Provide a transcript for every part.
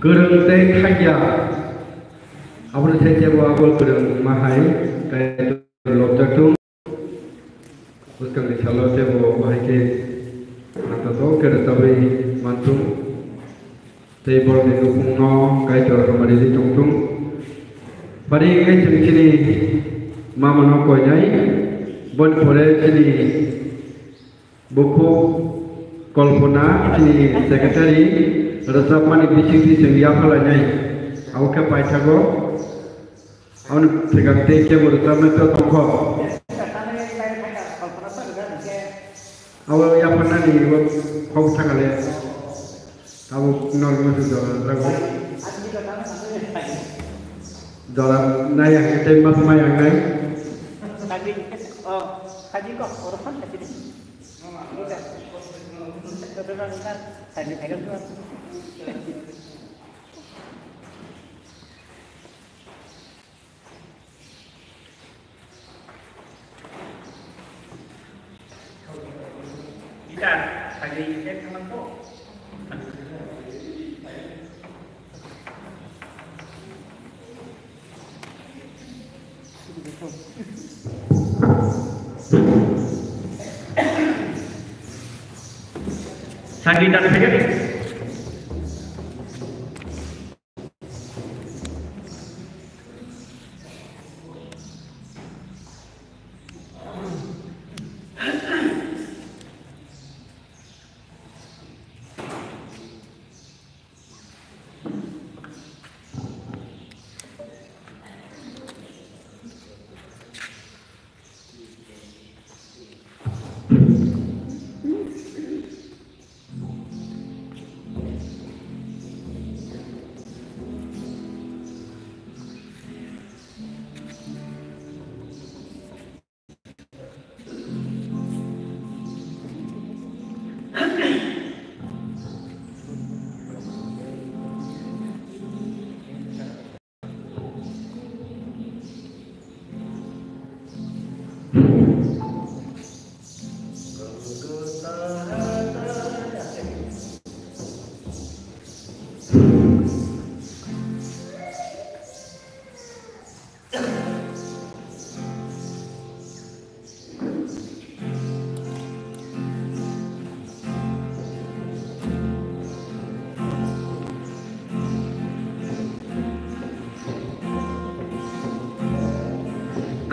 Gereng teh kaya, abang saya jawab abang gereng mahai kaya lop tertung, uskan di salah jawab mahai ke, nanti tu kerana tapi mantung, saya boleh dukung no kaya cara kembali di tungtung, pada kaya ciri ciri mama no kau nyai, bon boleh ciri buku kolpona ciri sekretari. Rasa mani bising-bising yang kalanya, awak apa cago, awak tegak teke berusaha mencoba tongkol. Awak yang mana ni, awak kau cakap le, awak normal tu jalan lagu. Jalan naik kita masuk mayang naik. Kaji kok orang kan sini. Tadi pegang tu. Kita pagi ini teman tu. Sandi dan pegang.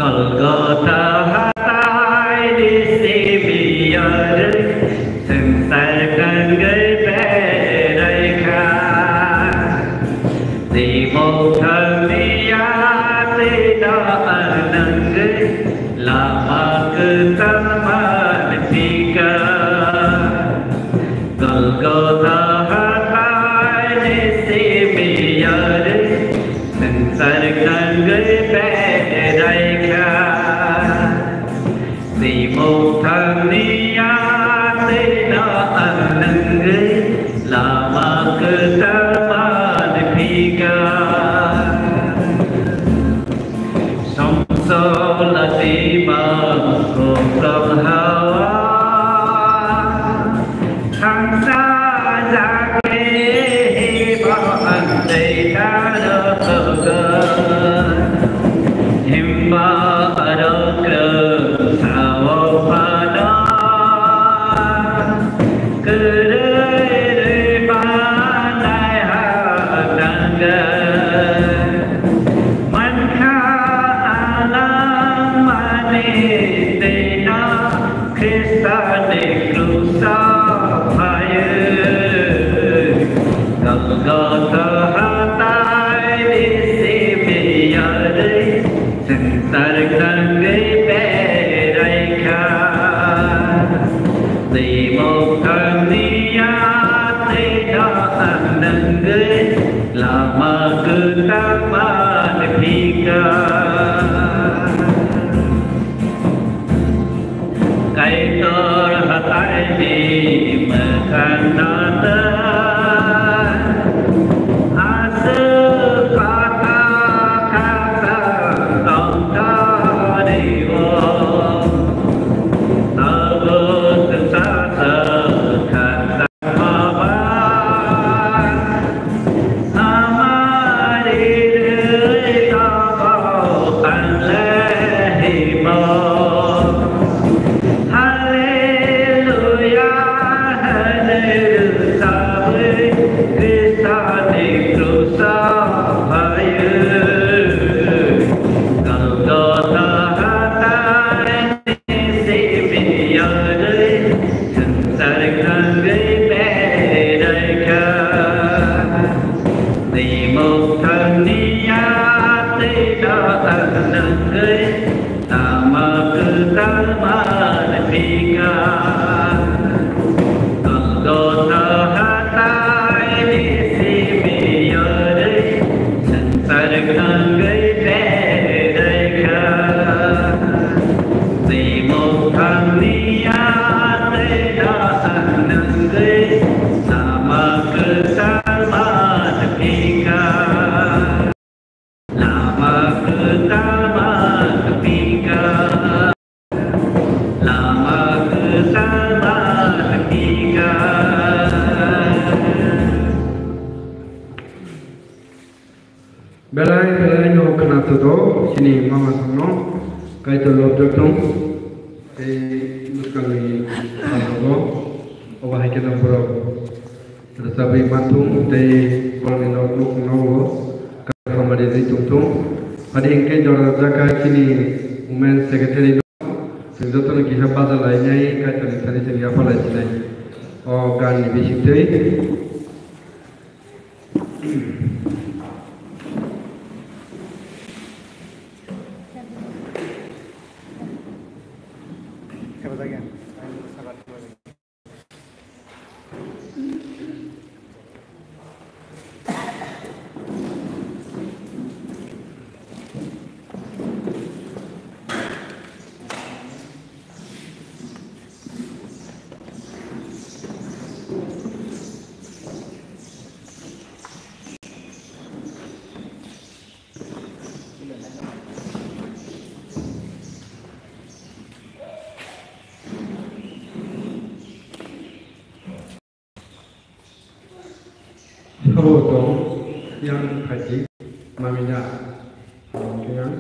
Golgotha hai đi si biar sensarkan gai berai kha di một thân dia tidak anang lama ketama tiga Golgotha hai đi si biar sensarkan gai berai Di một thân nia tena anang lama ketama dipika Somsola tiba kumram hawa Thangsa jake hiba andai tada himba adakra lama ketama dipika kaitor hatai di mekanata asa kata kata tongka dewa sabut sasa kata mama nangai lama ketaman pika anggota hatai di sibiyare sentar nangai bedeka Simukang niya tidak nangai lama ketaman pika lama ketaman pika lama ketaman pika belai no kena tudo sini mama sono kai to lob dokong muskal ni sano o hai ke nombro terus sabi matung te kon no nuk no ka kamari ni tung adi engke jora jaka sini women secretary no sejoto ni kisa baza lai nyai kai to ni thani sini apa lai sini o gan ni bisik tei Sabotong yang haji mamina yang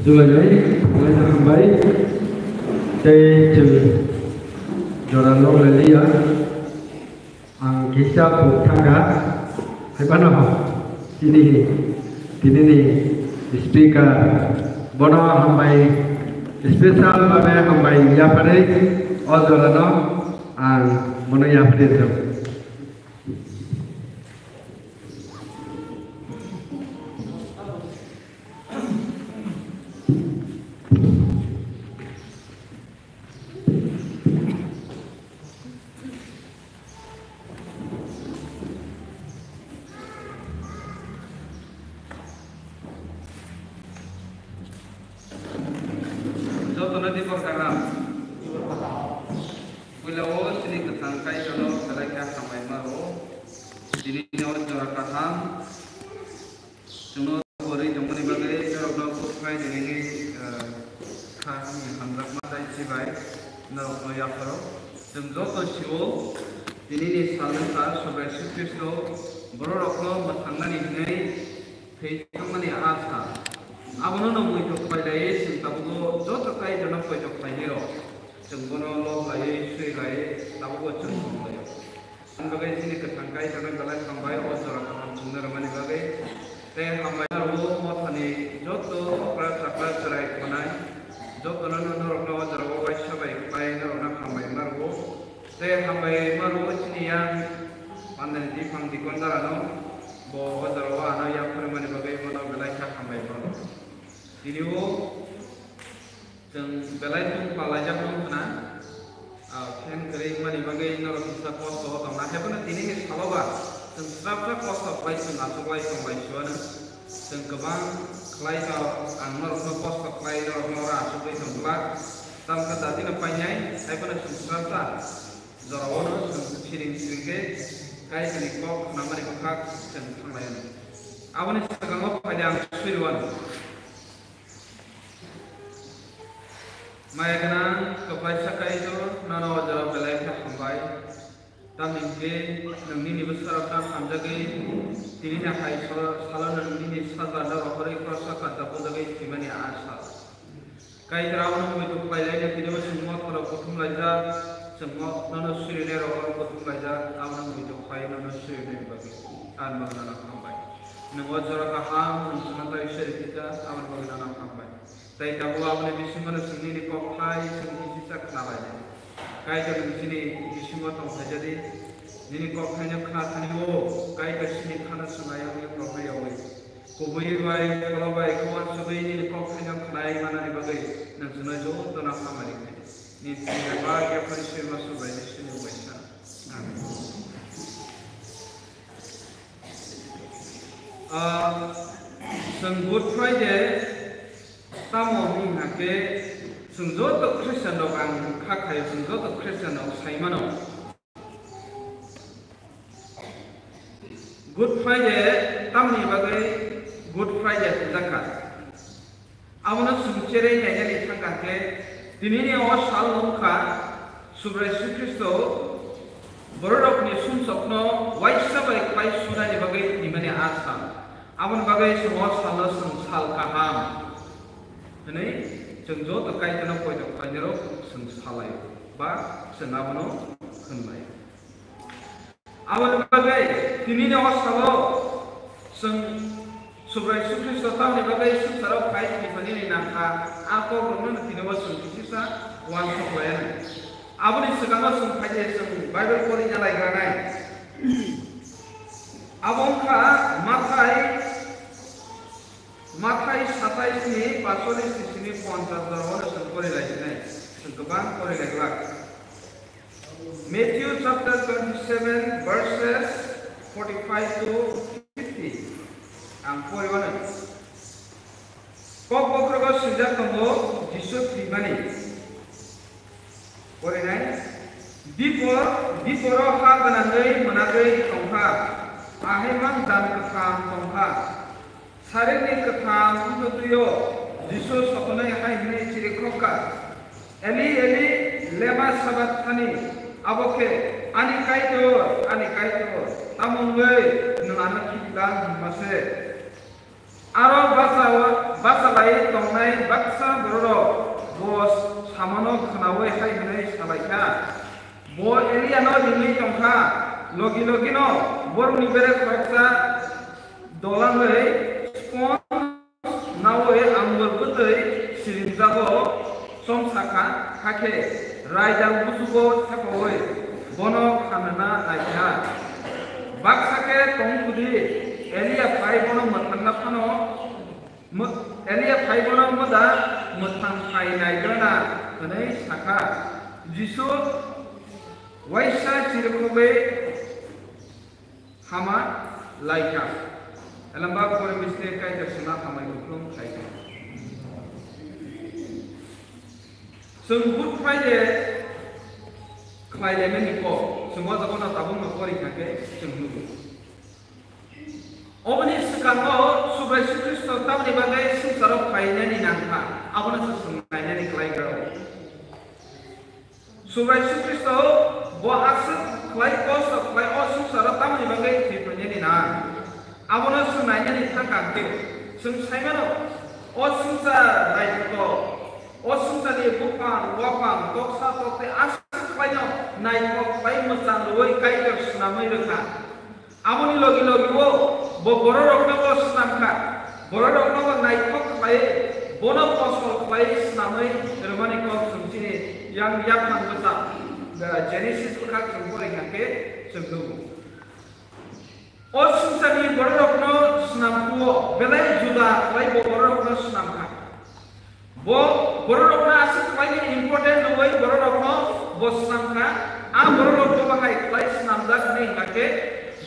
Rồi đấy, lấy ra hàng bấy đây trừ rồi là lâu là lý á kisah thangga hay bắt đầu sini ni speaker bono hambai special babe hambai ya pada all the no bono ya pada tu. जों good Friday तामोनि हाके जों जत क्रिश्चियन दं आं खाखाय जों जत क्रिश्चियन दं साइमानो good Friday तामनि बागै गुड फ्राइडे जाका आवनो सुंचेरे नायनानै थांगाके दिनैनि साल नंखा सुब्राय श्रीकृष्ण बर'रकनि सुमसकनो वाइसाबाय क्लाइ सुनानि बागै निमाने आसा आवन बागै समाव साल साल काहाम दिनै जों ज' तकायनो पयदो कायनो जों सालाय बा जों आवनो होननाय आवन बागै दिनैनि साल जों सुब्राय श्रीकृष्ण तामनि बागै संसाराव फाइ निफानि नाखा आको ग्रहण दिनबो जों किसिसा वान सप्लायन आबनि सिगाङाव जों फाइदे जों बाइबल फरायना लायग्रानाय आबंखा माथाय 27 नि 45 नि 50 दरावनो जों फरायलायनाय जों गोबां फरायलायग्रा Matthew chapter 27 verses 45 to 50 ang फरायबानो ककबक्रगो सिजाखौ जिसु ख्रिस्टनि फरायनाय बिफोर हा गोनाङै मोनाखै दंहा आहेमान दान गोथां दंहा सारेनि गोथां तुतुयो जिसु सखनै हायनै चिरिखका एलि एलि लेमा साबाथानि आबके आनि काइतो तामंगै नङानो खिला मासे आरो बासालाय दंनाय बाक्सा बर'र बस सामानो खोनावै हायनै सालायखा ब एलियानो दिनै दंखा लगिनो बरनि बेरे खरसा दलाङै स्पन नावै आंबो गोदै सिरिजागो सम साखा खाखे रायदां बुसुगो थाखै बन खानना नायखा बाक्साके तंगुदि एलिया फाइबनो मोथांना फानो एलिया फाइबनो मोदा मोथां फाइनाय गना हनै साखा जिसु वाइसा चिरखबे हामा लाइका एलम्बा फरे मिस्टेक कायदा सुना हामाय गुफ्लुम खायका जों गुड फ्राइडे खालायलेमेनिको जों जगना ताबुन फरिखाके जों नुगो अबनि सिगाङाव सुब्राय श्रीकृष्ण तामनि बागै संसाराव फायनायनि नांखा आबनो सोंनायनि खालायग्रा सुब्राय श्रीकृष्ण बहासो खालाय कस खालाय संसाराव तामनि बागै फैफायनायनि ना आबनो सोंनायनि थांखाके जों साइमानो संसार नायखो संसारनि बुफां वाफां तक्सा तक्ते आसि खालायनो नायखो खालाय मोजां लुबै कायदो सुनामै रोखा आबनि लगिवो बर'रकनो स्नामखा बर'रकनो नायखो खालाय बन फसल खालाय स्नामै रमानिको सोंथिनि याफां गोजा जेनेसिस खा जों फरायखाके जों दङ संसारनि बर'रकनो स्नामखो बेलाय जुदा खालाय बर'रकनो स्नामखा बर'रकनो आसि खालायनि इम्पर्टेन्ट लुबै बर'रकनो बस्नामखा आ बर'रकनो बाहाय खालाय स्नामजाक नै हाके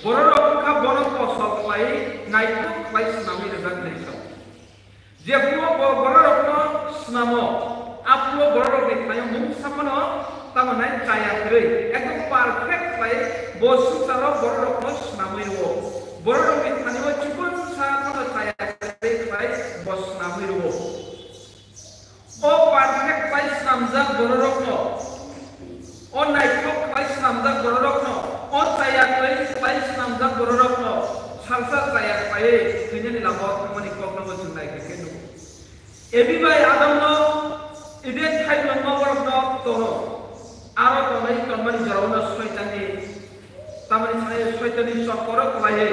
बर'रकखा बन फसल खालाय नायखो खालाय स्नामै रोजाक नैसो जेबो बर'रकनो स्नामो आपुलो बर'रकनि खालाय मुंसामनो तामानाय जायाखै एकदम पारफेक्ट खालाय बसुसारो बर'रकनो स्नामै रो बर'रकनि खानिबो चिकुन साखनो जायाखै खालाय बस्नामै रो पारफेक्ट खालाय स्नामजाक बर'रकनो नायखो खालाय स्नामजाक बर'रकनो जायाखै खालाय स्नामजाक बर'रकनो सालसा जायाखै थैनायनि लामाव खामानि कखनबो जों नायखै एबिबाय आदमनो इदे थाइलंनो बर'रकनो दनो आरो दनै कमनि जरावनो शयताननि तामानि साय शयताननि चक्कर खालायै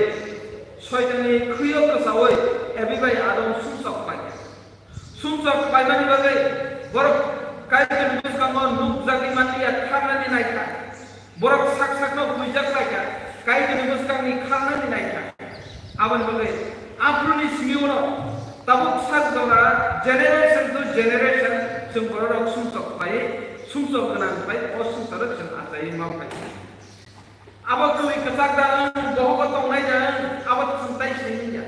शयताननि खैयो गोसावै एबिबाय आदम सुमसक खालायनायनि बागै बरफ कायजों बुसकामो नुकजागि मानलिया खारनानै नायखा बरफ साकनो बुइजाक लायखा कायजों बुसकामनि खारनानै नायखा आबन बागै आफ्रुनि सिमिउनो ताबुक साक दरा जेनेरेशन टू जेनेरेशन जों बरफ सुमसक खालाय सुमसक गोनां खालाय संसार जों आजायै मावखाय आबाद कवि कसाक दान बहुत दंनाय जान आबाद सुनताय सिनिया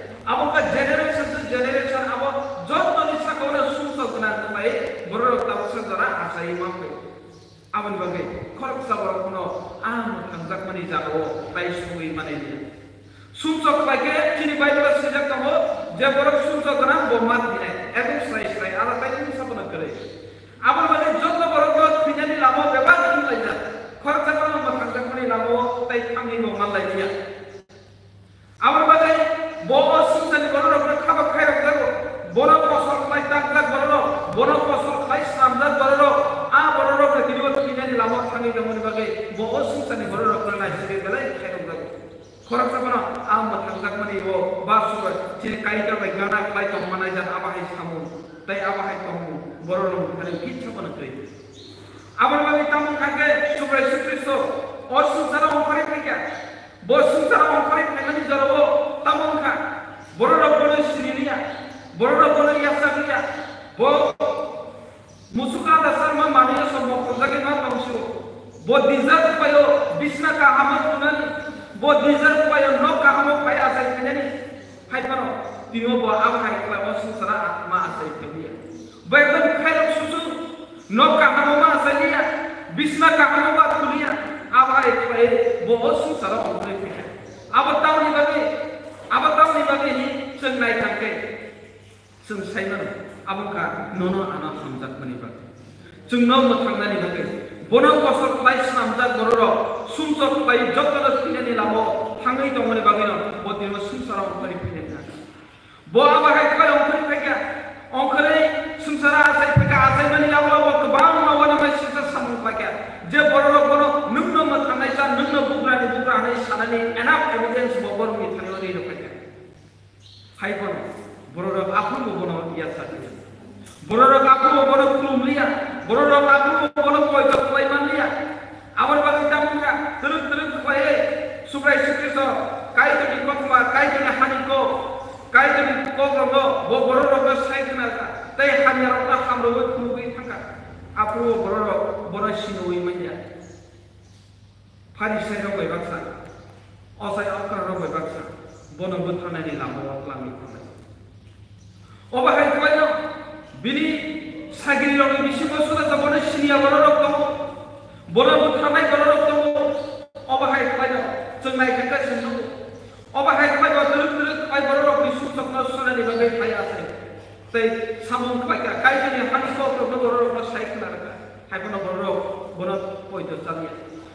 manenia sumsok lagi cini Bible sejak kamu je borok sumsok kana bo mat dine ekdom sai ala tai sabana kare abar bagi jotto borok ko pinjani lamo bebas laja khorcha kana mathang kani lamo tai thangi no man laja abar bagi bo sumsani borok ko khaba khairok jago borok fosol khai takdak borok fosol khai samdak borok a borok ko kinibo pinjani lamo thangi gamoni bagi bo sumsani borok ko na jige galai khairok jago khorok sabana am mathang jakmani bo basur cini kaita bai gana khai to manai jan abahai samu tai abahai tomu borok kali kitcha bana kai abar bagi tamu kage subrai sukristo or sumsara ongkari pekya bo sumsara ongkari pekani jaro tamu ka borok bono sirinia borok bono yasakia bo musuka dasar ma mania somo konjage ma tausu bo dizat payo bisna ka hamat tunani bo dizat payo no ka hamo pay asai pinani hai pano tino bo abahai kala bo sumsara ma asai pinia baiklah khairok susu no ka hamo ma asai bisna ka hamo ba kulia abahai kala bo sumsara ongkari pekya abatau ni bagi ni seng nai tangke seng saiman abangka nono ana hamzat mani bagi seng no mathangna ni bagi bono kosor klai samjat bororo sumsok klai jottolo pinani lamo thangai tongmani bagi no bo dino sumsara ongkari pinani bo abahai klai ongkari pekya ongkari sumsara asai mani lamo bo kebang mawana mai sisa samung pekya je bororo bono nungno mathanai sa nungno bukrani sanani enough evidence bo bor mi thangani no pekya hai bono bororo apun bo bono iya sakya bororo apun bo bono kulumlia bororo apun bo bono koito klaiman lia abar bagi tamuka terus koye subrai sukristo kai to di kokma kai to haniko kai to di kogogo bo bororo ko saikna tai hanya rota hamro kului thangka apu bororo bono sinoi manya farisai ro bai baksa osai akra ro bai baksa bono buthana ni lamo lami khona obahai koyo bini sagiri ro bisimo suda bono sinia bororo ko bono buthana bororo ko obahai koyo jengai kaka senu obahai koyo terus ai bororo bisu sakna suna ni bagai khai asai tai samung kaka kai ni haniko ko bororo ko saikna ka hai bono poito chamia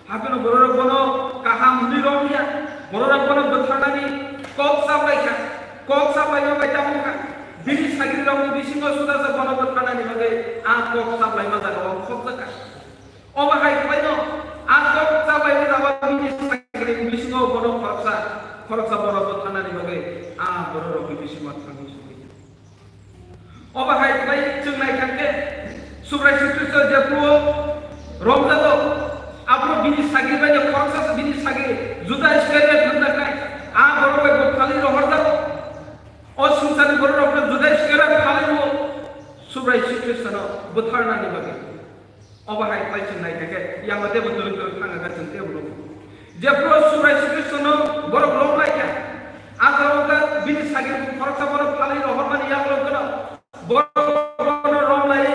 hapono bororo bono kaham niromia bororo bono buthana ni kok sabai no baita muka bini sagiri ro bisingo suda sa bono buthana ni bagai a kok sabai ma jaga khokka obahai koyo a kok sabai ma jaga bini sagiri bisingo bono khoroksa bono buthana ni bagai a bororo bisingo thangi sugi obahai koyo jengnai kangke subrai sukristo jepuo romjago apro bini sagiri baja khoroksa bini sagiri juda skere dhanda kai a bororo bai buthali ro hordago o sumsani bororo apro juda skere khali ro subrai sukristo no butharna ni bagai obahai koyo jengnai kangke yamate betul thanga ka jente bolo jepro subrai sukristo no borok lom laika agaro ka bini sagiri khoroksa borok khali ro hormani yaklo kono borok rom lai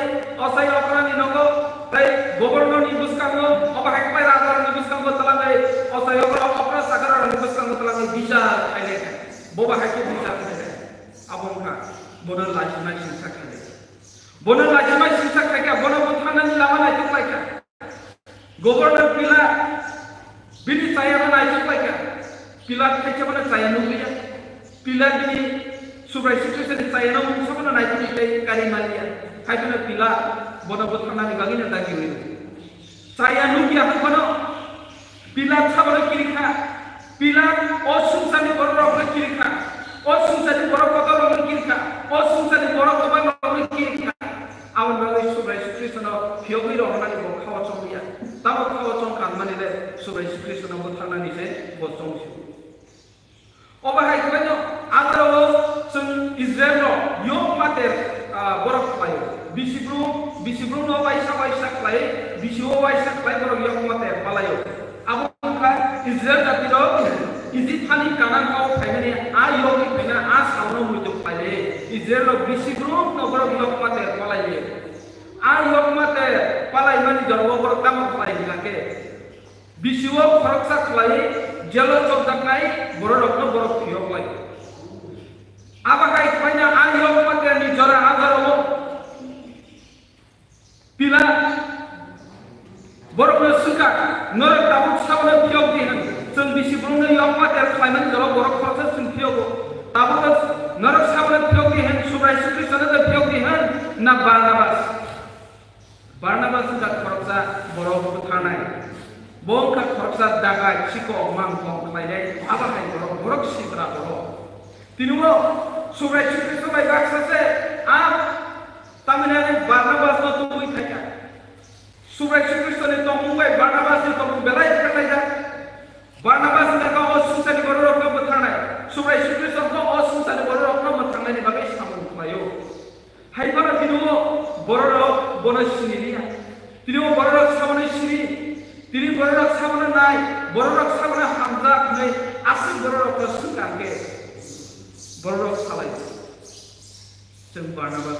osai okrani nogo tai gobernur ni buskango obahai koyo rajar ni buskango talangai osai okra sagara ni buskango talangai bisa aileka boba hake bisa aileka abongka bono lajimai singsa khale bono lajimai singsa khaka bono buthana ni lama lai tuklaika gobernur pila bini saya mana tuklaika pila khacha mana saya nuglia pila bini subrai sukristo ni saya no sabana nai tuklai kari malia hai tuna pila bono buthana ni bagi na dagi wi saya nugia kono pila sabana kirikha pila osumsani borok kirikha osumsani borok kotor kirikha osumsani borok kotor kirikha awan bagi subrai sukristo no phiogi ro hanani bo khawa chongya tamo khawa chong kan manile subrai sukristo no buthana ni se bo chongsi obahai kono agro sun Israel no yom mater borok payo bisibru no baisa klai bisiwo baisa klai borok yom mater palayo abongka Israel datiro izit khani kanan kau khaimani a yogi pena a samno muitu pale Israel bisibru no borok yom mater palayo a yom mater palai mani jorwo borok tam palai lake bisiwo khoroksa klai जेलो चौदकनाय बररकनो बरक फियकलाय आबाहाय फायना आयक मातेरनि जरा आदारबो पिला बरकनो सुका नरक दाबु सावनो फियक दिहन जों बिसिब्रुंनो यक मातेर खायमोन जरा बरक खरसा जों फियको दाबु नरक सावनो फियक दिहन सुब्राय सुख्रिस्टनो द फियक दिहन ना बारनाबास दा खरसा बरक थानाय बंका खरसा दागा चिको मांगं खायनाय आबाहाय बरक सिद्रा बरक तिनुओ सुब्राय सुख्रिस्ट बाय बाक्सासे आ तामिनानि बारनाबास न तुमुय थाया सुब्राय सुख्रिस्टनि तमुबाय बारनाबासनि तमु बेलाय खालायजा बारनाबास दागा असुंसानि बरक न थानाय सुब्राय सुख्रिस्टखौ असुंसानि बरक न थांनायनि बागै सामु खायो हायफाना तिनुओ बरक बनसिनिया तिनुओ बरक सावने सिनि तिनि बरक सावने नाय बरक सावने हामजा नै आसि बरक सुगांगे बरक सालाय जों बारनाबास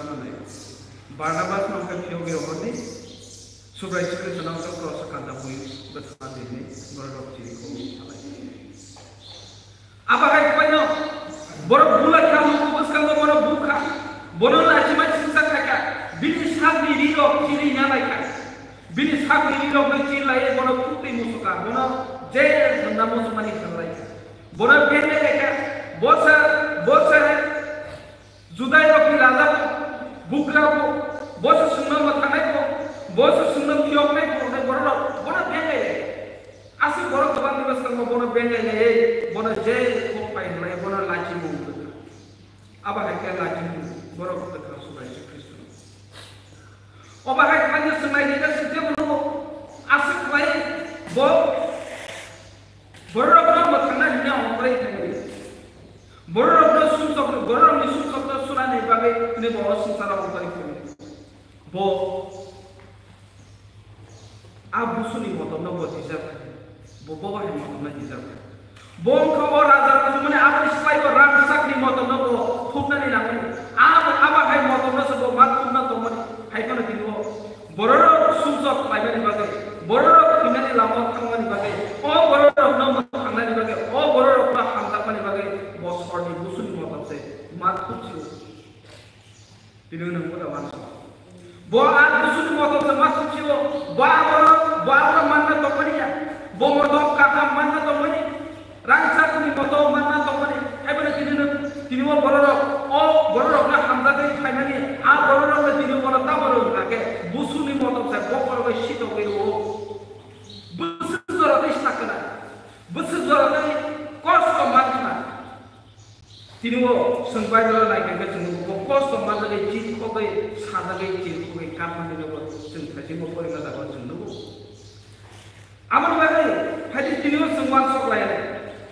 नामखौ फियोगे हरनि सुब्राय सुख्रिस्टनाव जों क्रस कान्दा बुय बथा देने बरक चिरिखौ सालाय आबाहाय फायनो बरक बुला खामु बसकांगो बरक बुखा बनो लाजिमा सिंसा खाका बिनि साबनि रिरक चिरि नालायखा बिनि साबनि रिरक नै चिलाय बनो पुति मुसुका बनो जे जन्ना मुसुमानि खालाय बनो बेने लेखा बोसा जुदाय रखि राजा बुग्राबो बोसा सुंनो मथानायखौ बोसा सुंनो फियकनायखौ नै बनो बेंगाय आसि बरो गोबां दिवस खालामो बनो बेंगाय बनो जे खपाय होनाय बनो लाजिमु आबाहाय के लाजिमु बरो खा सुबाय ख्रिस्ट अबाहाय खानि सोंनायनि दा सिथे बनो आसि खाय बरो मथाना हिना हमराय थाङो बररकनो सुंसक बररकनि सुंसक सुनानै बागै नै बर संसाराव ओंखारि फैयो ब आबुसुनि मतनो बतिजा बबाहाय मतनो हिजाब बंखौ राजा माने आबनि स्लाइबो राम साकनि मतनो बो थुबनानै लाङो आबाहाय मतनो सबो मा थुबना दंमोन हायखनो दिनो बररक सुंसक लायनानै बागै बररक फिनानै लामा थांनानै बागै बररकनो थांनानै बागै बररकनो हामजाकनि बागै बसरनि गुसुनि मतसे मा थुबसियो दिनो नंगौ दा मानसि बो आ गुसुनि मतसे मा थुबसियो बा मानना दमनिया बो मदक काका मानना दमनि रांसाकनि मत मानना दमनि एबने दिनो बररकना हामजाकै फायनानि आ बररकनो दिनो मनता बररक लागे गुसुनि मतसे बकरबै सितो गयो बुसु जरदै साकना बुसु जरदै कष्ट मानना तिनुओ संबाय लायगोन जों कष्ट माननानै जिखौबै सानानै जिखौबै कामनानैबो जों खायसेबो फरायना जाबा जोंनो आमन बागै फायदि तिनुओ जों मानसक लायनाय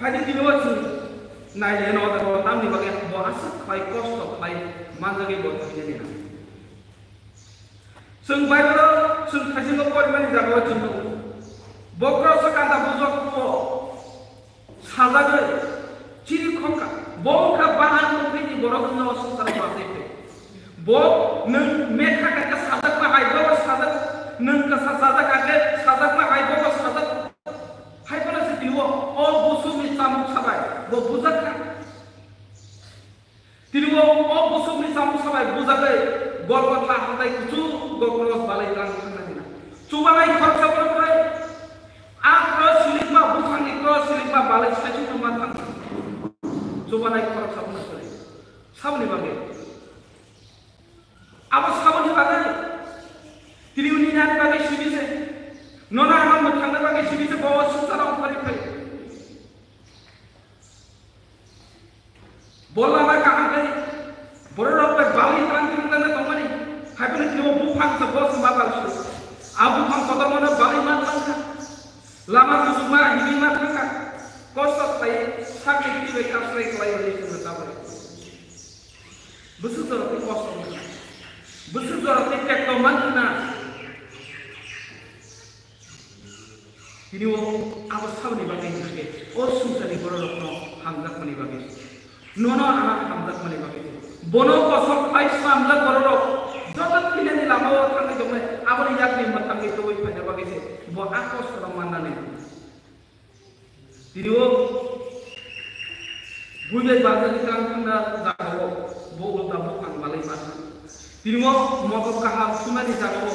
फायदि तिनुओ जों नायले न दा नामनि बागै बहासो खाय कष्ट खाय मानजागै बथायनानै ना जों बाइबेल जों खायसेबो फरायनानै जाबा जों बक्रस कान्दा बुजकखौ साजागै चिरि खंका बंका बाहान फैनि बर'नो संसार बाथै बो नों मेखा का साजक मा हाय बो साजक नों का साजक आके साजक मा हाय बो साजक हाय बो से दिनो बुसु मि सामु सबाय बो बुजक दिनो बुसु मि सामु सबाय बुजकै गलगथा हाय कुचु गक्रस बालै रां थांनानै चुबानाय खरसा बरफाय आ क्रस लिखमा बुखानि क्रस लिखमा बालै साइचु मा थां चुबानाय खरसा बरफाय सामनि बागै अब साबनि बागै तिरिउनि नानि बागै सिबिसे नना हाम थांनो बागै सिबिसे बो संसाराव फरिफाय बोलामा काहागै बररक बालै ट्रांकिंना दमनि हायबने तिनो बुफां से बस माबालसु आबु फां कदमनो बालै मा थांका लामा सुमा हिबि मा थांका कष्ट थाय सागि तिबे कास्राय खालाय रेसनो जाबाय बुसु जरते कष्ट बुसु जरते टेक्ट मानना तिनिओ आबो साबनि बागै थागे ओ सुंसानि बररकनो हामजाकनि बागै ननो आना हामजाकनि बागै बनो कसम फाइ सामजा बररक जत फिनानि लामाव थांनाय दंने आबनि याकनि मथांगै तोबै फायना बागै से बो आकस माननानै Diriwo buye baza di tangkana zago bo ulta bo kan balai basa. Diriwo moto kaham sumani zago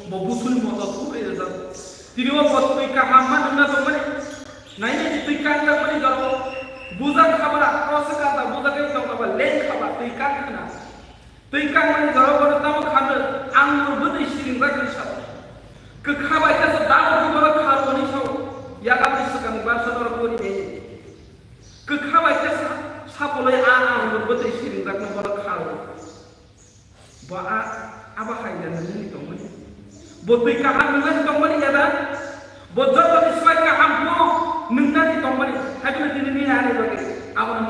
bo busul moto kupe zago. Diriwo botui kaham manuna tomani. Naine tuikan da mani zago. Buza khabara cross kata buza kai to kaba len khaba tuikan kana. Tuikan mani zago bo tamu khana anggur budai siring rakri sa. Ke khaba ita sa dawo ko ba kharo ni sa. Ya kami sekarang bahasa orang tua ini, kekhawatir sapolai anak berbuat istri tak nampak khawat, bah apa khayal ini tomai, botai kaham dengan tomai ya dah, botai botai sesuai kaham pun nengah di tomai, tapi nanti ini ada lagi, awak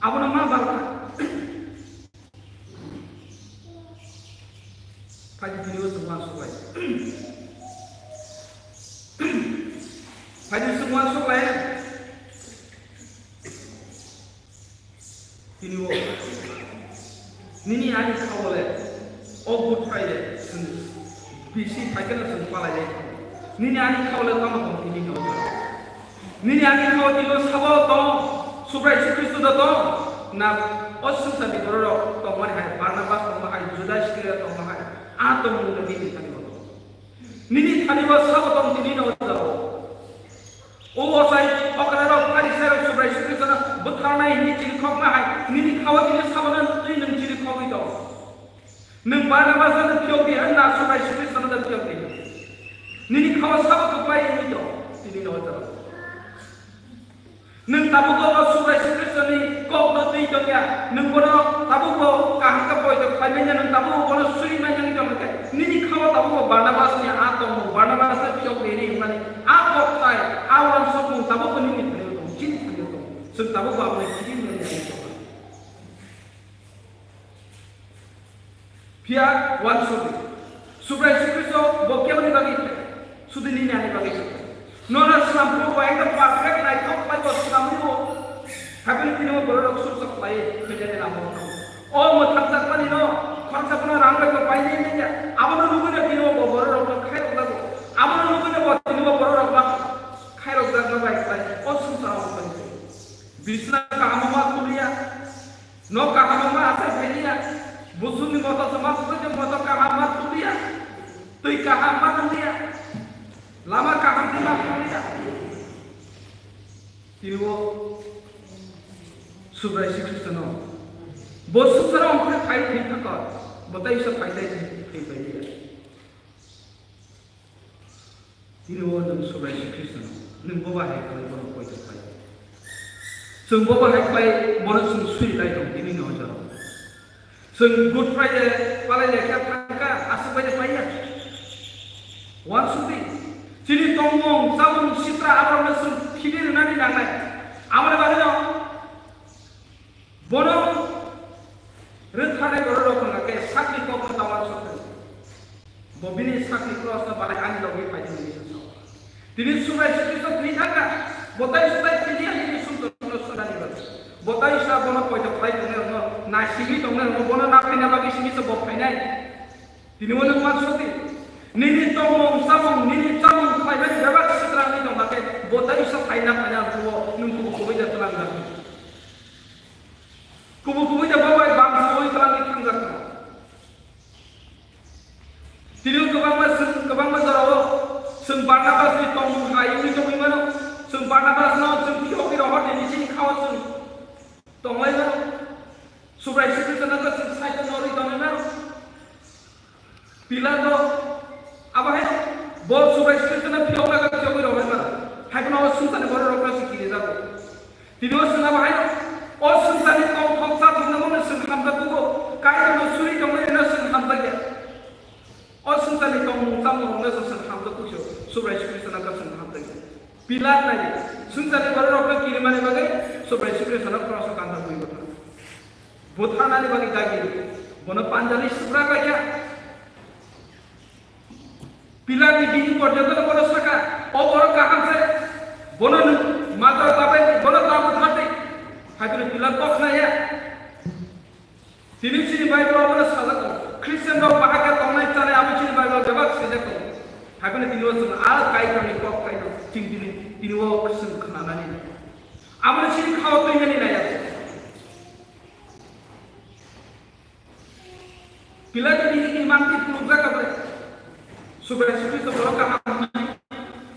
nama berapa, pagi video semua sesuai. Hadir semua supaya ini ada kawalnya, Good Friday, bisi pakai nasi kepala je. Ini ada kawalnya kamu ini kawal. Ini ada kawal itu sabal to, supaya Kristus to, na osun tadi beroro, to mana Barnabas to mana Judas kira to mana, atau mungkin ini tadi beroro. Ini tadi beroro sabal to ini no to. Oh, saya orang hari saya sudah istri sana berkarena ini ciri kau mahal, ini kau ini sahabat ini ciri kau itu. Nembaga bahasa tiupi anda sudah istri sana dan tiupi. Ini kau sahabat kepai itu, ini nota. Nentabu kau sudah istri sana kau nanti itu ya. Nembono tabu kau kahar kepai itu, kayaknya nentabu kau suri macam itu macam. Ini kau tabu kau Barnabasnya atau Barnabasnya tiupi ini mana? Apa kaya awal sebelum tabu pening itu cinta itu sentabu bawa ini menjadi pihak wan sudah so bokeh ini bagi sudah ini bagi nona selampur baik tempat perfect naik tempat bos selampur tapi ini mau berorok susah lain menjadi nama oh mau tak pani no konsep no rangka ke pani ini ya apa nu guna kini mau berorok kaya lagu apa nu guna buat ini mau berorok bang kaya lagu baik baik oh susah apa ini bisna kahamma kuliah no kahamma asal kuliah busun ni motor semua saja motor kahamma kuliah tui kahamma kuliah lama kaham lima kuliah Tiriwo sudah Kristus no bos sekarang orang kaya tidak kau betul isa kaya tidak kaya Tiriwo dan sudah Kristus no bawa hai kalau bawa kau itu kaya semua bawa hai kaya mana semua sulit itu ini no jauh Good Friday paling lekat tangka asal banyak banyak wan sudah jadi tongong sabun citra apa masuk kiri nanti nanti awalnya bagaimana bono renthane berorok lagi sakit kau pertama soal bobini sakit cross na balik ani lagi pagi ini jadi sudah itu terlihat botai sudah terlihat ini sudah dibuat botai sudah bono kau itu pagi ini nasi itu bono nafinya bagi sini sebab penai jadi mana maksudnya nini tongong sabung nini sabung kaya jawab setelah ini dong pakai botai sudah kaya nak tua nunggu kubu itu telah lagi kubu itu bawa bangsa itu telah dikanggap tidak kebang mazarawo sempana pasti tongong kayu itu gimana sempana pasti no sempio kira orang di sini kawasan tong lain supaya seperti tenaga selesai nori tong bila to apa है बहुत सुबह से ना फिर होगा क्या कोई रोग है है ना वो सुनता है बड़ा रोग से किए जाते तीनों सुना भाई और सुनता है तो हम साथ हम लोगों ने सुन हम तक को काय तो सुरी तो मैं ना सुन हम तक और सुनता है तो हम लोगों ने सुन हम तक कुछ सुबह से सुना कर सुन हम तक पिला नहीं सुनता है बड़ा रोग किए माने बगे सुबह से सुना क्रॉस का अंदर कोई बता भूताना ने बगे जागी बना पांजाली सुरा का क्या पिला की बीज पर्यटन बोलो सका और बोलो कहाँ से बोलो माता तापे बोलो ताप उठाते हाइब्रिड पिला कौन नहीं है तीन चीज़ बाइबल बोलो सादा को क्रिश्चियन लोग बाहर के तो नहीं चले आप चीज़ बाइबल जवाब से देखो हाइब्रिड तीन वर्ष में आल काई करने को काई चिंतित tini wo keseng kenana ni amna sini kau tu ni naya bila tini imam ti puluh kabar supaya supaya sebelum kah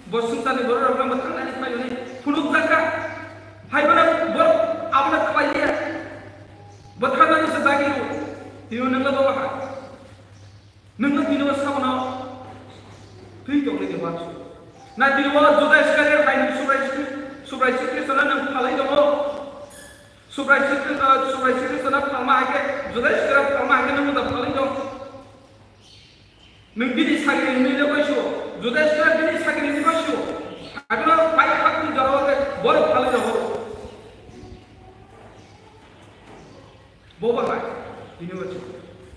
bosun tani baru orang bertang nani payu ni puluh zaka hai mana bor amna kaya bertang nani sebagi tu tini nengla bawa nengla tini wo sama tuh itu lagi masuk. Nah di luar juga sekalian lain subrai sikri sana nang palai dong. Subrai sikri sana palma aja. Juga sekarang palma aja nang udah palai dong. Nang bini sakit ini dia masuk. Juga sekarang bini sakit ini masuk. Agar baik hati jauh ke baru palai dong. Boba lagi ini macam.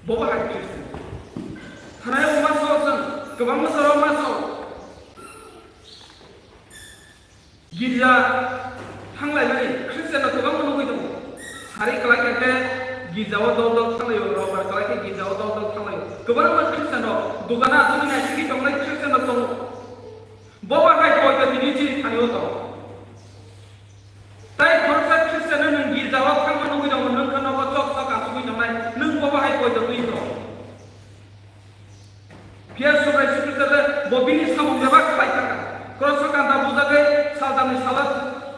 Boba lagi Kristen. Karena yang masuk kebang masuk. Gila, hanglai lagi. Kristen itu kebang menunggu itu. Hari kelak kita gizawa dol hanglai orang kelak kita gizawa dol hanglai. Kebang mana Kristen itu? Dukana itu ni nasi kita mulai Kristen itu. Bawa kai kau itu ini ciri thani itu. Tapi korsa Kristen itu gizawa kang menunggu itu menunggu kena bocok asuh itu mulai. Nung bawa kai kau itu. Dia supaya sekitar bobini sama berapa baik kan? Kalau sekarang tak buat lagi, saltan salat,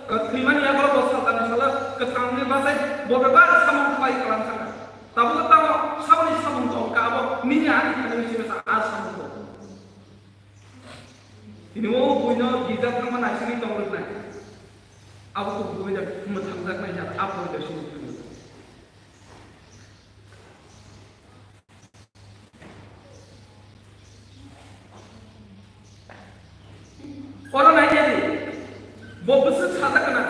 keliman ya kalau saltan salat, ketangni bahasa beberapa sama baik kalan sana. Tapi tahu sama ni sama tu, kalau ni ani ada mesti masa asam tu. Ini wo punya jejak sama nasi ni tahu tak? Aku tu punya macam nak nak apa itu sih? Orang nanya ni, bob besar sahaja kena,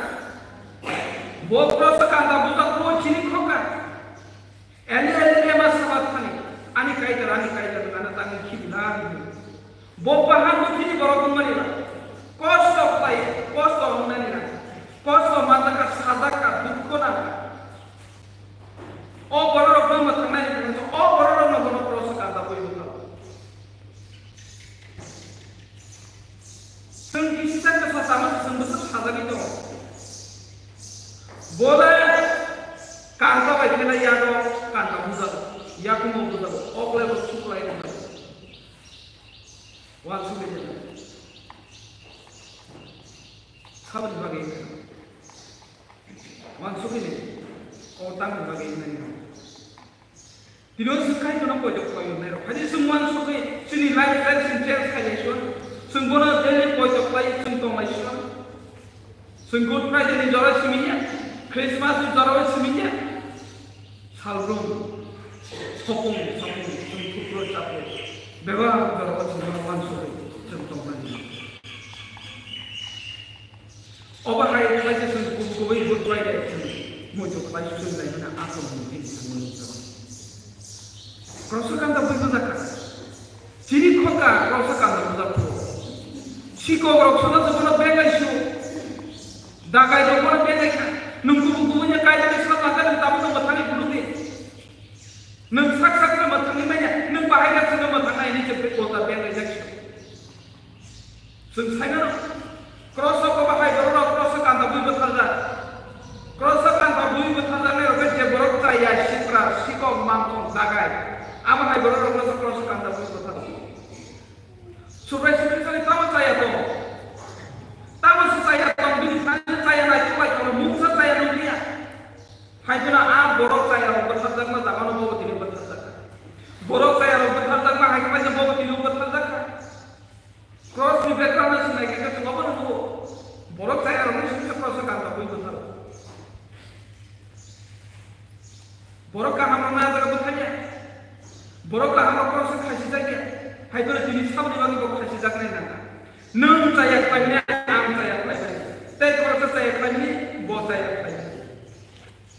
bob rasa kanda buta kau cini kau kan, ini masa sahabat ni, ani kaitan dengan tangan kiblah ni, bob bahan tu cini baru kembali lah, kosong lagi, kosong mana ni lah, kosong mata kas sahaja kan, bukan apa, oh baru orang macam mana ni, oh baru orang macam rasa kanda boleh bukan. Kisah kesama sebesar sahaja itu, boleh kanta baik kita ya do kanta budak, ya aku mau budak, oh boleh bersyukur lagi budak, wah sudah jadi, sahabat bagaimana, wah sudah ini, oh tamu bagaimana, tidak sekai tu nampak jauh kau yang hanya semua sudah sini lifestyle sincere sekali Yesus. Sungguhnya dari pojok lain sungguh Islam, sungguh kerja di jalan seminya, Christmas di jalan seminya, salrum, sopung, sungguh proses, beberapa jalan sungguh langsung sungguh lagi. Overhide kerja sungguh kuih berkuai pojok lain sungguh lain mana aku mungkin semua jalan. Kerasukan tak begitu tak? Ciri kota kerasukan tak begitu. Siko orang sana sebenarnya bengai sih, dagai orang bengai kan, nunggu kaya dari sana makan tapi nunggu tani bulu ni, nung sak nunggu tani mana, nung bahaya sana nunggu tani ini cepet kota bengai jadi, selesai kan? Kroso kau bahaya orang kroso kan tak boleh bertanda, kroso kan tak boleh bertanda ni orang je borok saya sikra, siko mangkong dagai, apa hai orang kroso kan tak boleh bertanda. Supaya sekali tahu saya tu, bini saya naik kuat kalau muka saya dunia, hanya borok saya berharga mah tak kalau bawa tidak berharga, borok saya berharga mah hanya macam bawa tidak berharga, cross di background nasi naik kita cuma apa tu, borok saya orang ini cross kan tak boleh berharga, borok kah hama mana tak bertanya, borok kah hama cross kasih saja. Hai tu jenis sama di bagi kau kasih zakna nana. Nung saya kaya, am saya kaya. Tapi kalau saya kaya, bos saya kaya.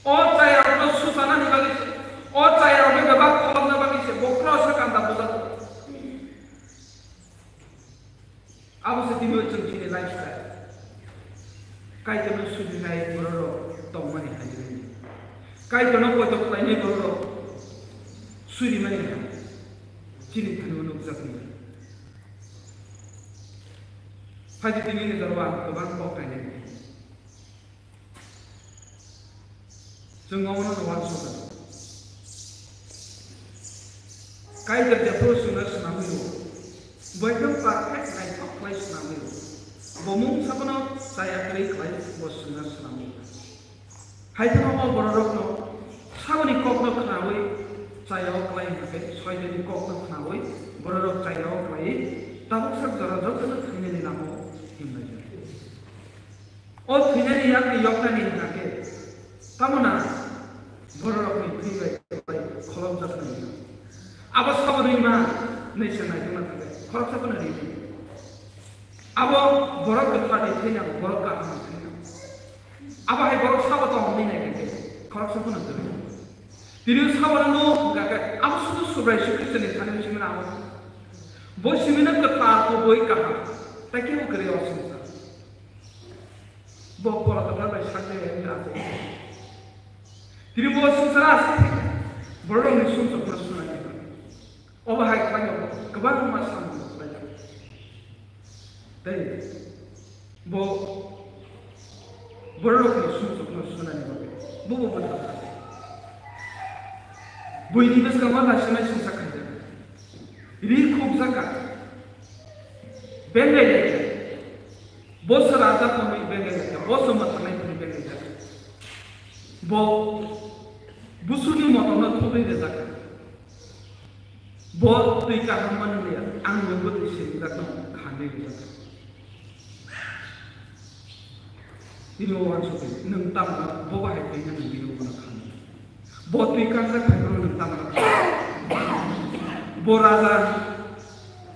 Oh saya orang susana di bagi. Oh saya orang bebas kalau di bagi. Bokro sekarang tak buat. Aku setiap ciri lifestyle. Kaya tu sudah naik beroro, tahu mana haji. Kaya tu nak kau tu lainnya beroro, suri mana. Ciri thani menuk zakni. फायदि दिनै गेजेराव आं गोबां बावगायनाय जोंनावनो न'आ सगोन कायदर देफोर सुना सुनामियो बयबो पारफेक्ट नाइट अख्लाय सुनामियो बमुं साबनो जायाखै खाय बसुना सुनामियो हायथनाव बररकनो साबनि ककनो खानावै जायाव खाय होनखै सयदेनि ककनो खानावै बररक जायाव खाय ताबुक सब जरा जतनो थैनायनि नामाव हिमनाय ओ थैनायनि याकनि यकनानि होनखै तामना बररकनि थैबाय खलम जाथाय Abo sabari ma nation na jumlah tu, korang siapa nak ini? Abo borok kepada itu ni, borok kah macam ni? Abo hai borok sabar tu orang ni nak ke? Korang siapa nak tu? Diri sabar no, kakak. Abo sudah subrai syukur seni thane macam mana abo? Bos semina kepada tu boy kah? Tak kira kerja orang semua. Bos korang kepada boy sakit yang ada. Diri bos semua asal. Borok ni semua persoalan. Oba hai kaya keban masalah saja. Tapi, borok ni semua ni bagai, betul. Ini besar mana sih susah kerja. Ini खूब zakat. Bengai aja. Bos raja pun bengai aja. Bos matang pun bengai aja. Busuni matang tu bengai zakat. Bot tu ikan hamman dia, angin bot isi datang khane kita. Ini orang suka, nentam bawa hai punya nanti orang khane. Bot tu ikan saya khane nentam. Boraga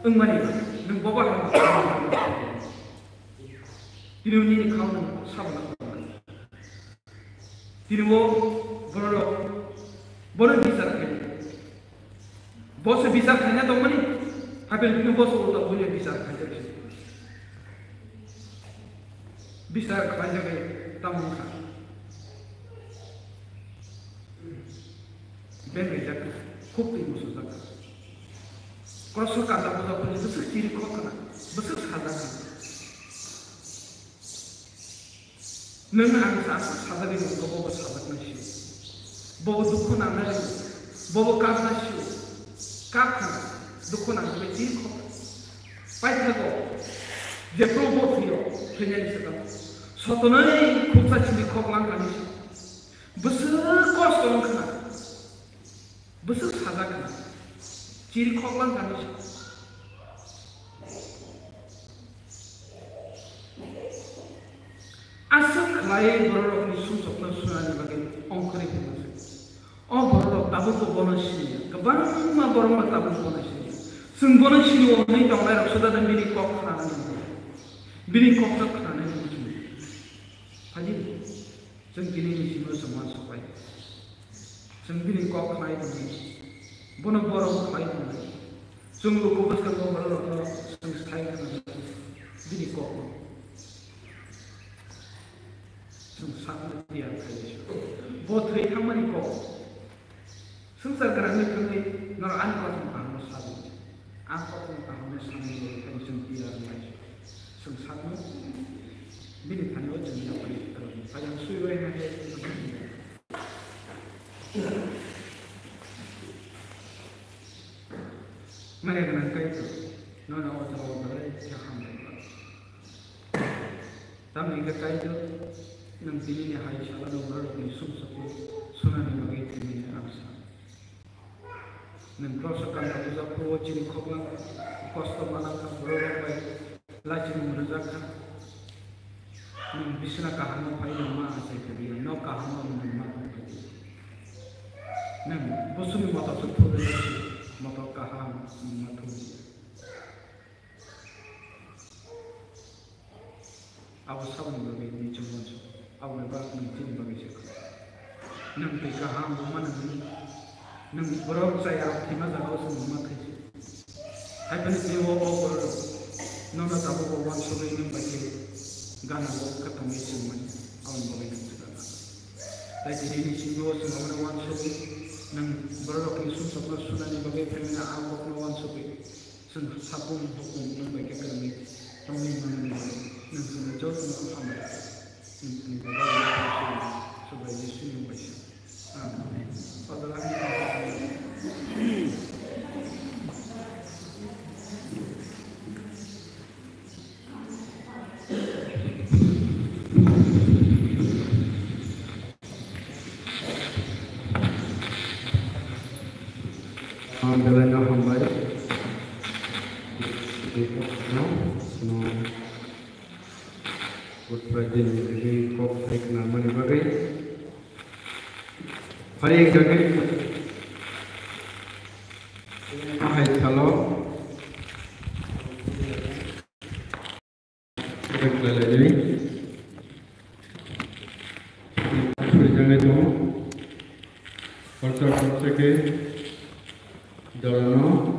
engmani, neng bawa hai. Ini kau neng sabla. Ini borok bisa khane. Bos bisa khanya tu mana? Habis itu bos orang boleh bisa khanya. Bisa khanya ke tamu kan? Bengai jaga, kopi musuh jaga. Kalau suka tak boleh boleh besar ciri kau kena, besar sahaja. Neng angsa sahaja ni muka bawa sahaja nasi, bawa dukun angsa, bawa kaf nasi. Kakak, dukun ang betul kok. Paitha ko, jepro botio, kenya ni sekam. Sotonai kuta cili kok lang kani. Besar kos orang kena, besar saja kena. Ciri kok lang kani. Asal kelai borok ni susuk na sunani bagi ongkari kita. Oh borok tabu tu bonus ni, keban ma borok ma tabu bonus ni. Sung bonus ni orang ni tak mahu sudah dan bini kok kerana ni macam ni. Haji, sung kini ni semua semua sampai. Sung bini kok kerana itu ni, bonus borok kerana itu ni. Sung lupa pasal borok sung style kerana bini kok. Sung sangat dia kerja. Bot hari hamani kok. Sungsar kerana kami nor angkot mengkamu sahaja, angkot mengkamu sahaja kami sentiasa lagi. Sungsar mu, bini tanya jenis apa ni terus. Ayam suyu yang ada. Mereka nak kaya, nona orang cakap mereka. Tapi jika kaya tu, nanti ni hai salah orang ni sungsar sunani bagi kami angsa. Neng prosekan aku zapo ciri kobang, kosto malaka borok bay, lajim merzakan. Neng bisna kahana pai nama asai kiri, no kahana neng mata kiri. Neng bosumi mata tu thore, mata kahana mata. Awas saban bagi ni cuman so, awas bagi ni ciri bagi ciri. Neng kahana mana ni? Nang borok saya terima jauh semua kerja. Hai penis ni borok, nona tahu bawa surat ini bagi gana borok ketemu semua, awam bagi kita. Tapi ini semua orang surat, nang borok ini semua surat ini bagi permina awam orang surat, sabun hukum nang bagi kami गावनि नामनि नोंसोरनो जौखोन्दो खालामबाय नोंसोरनि सोरबा जिसुनि बैसो Father, Belanda hambai Good Friday ini kok take nama ni bagai hari yang kaki hai kalau kita lagi jangan itu percaya ke dalam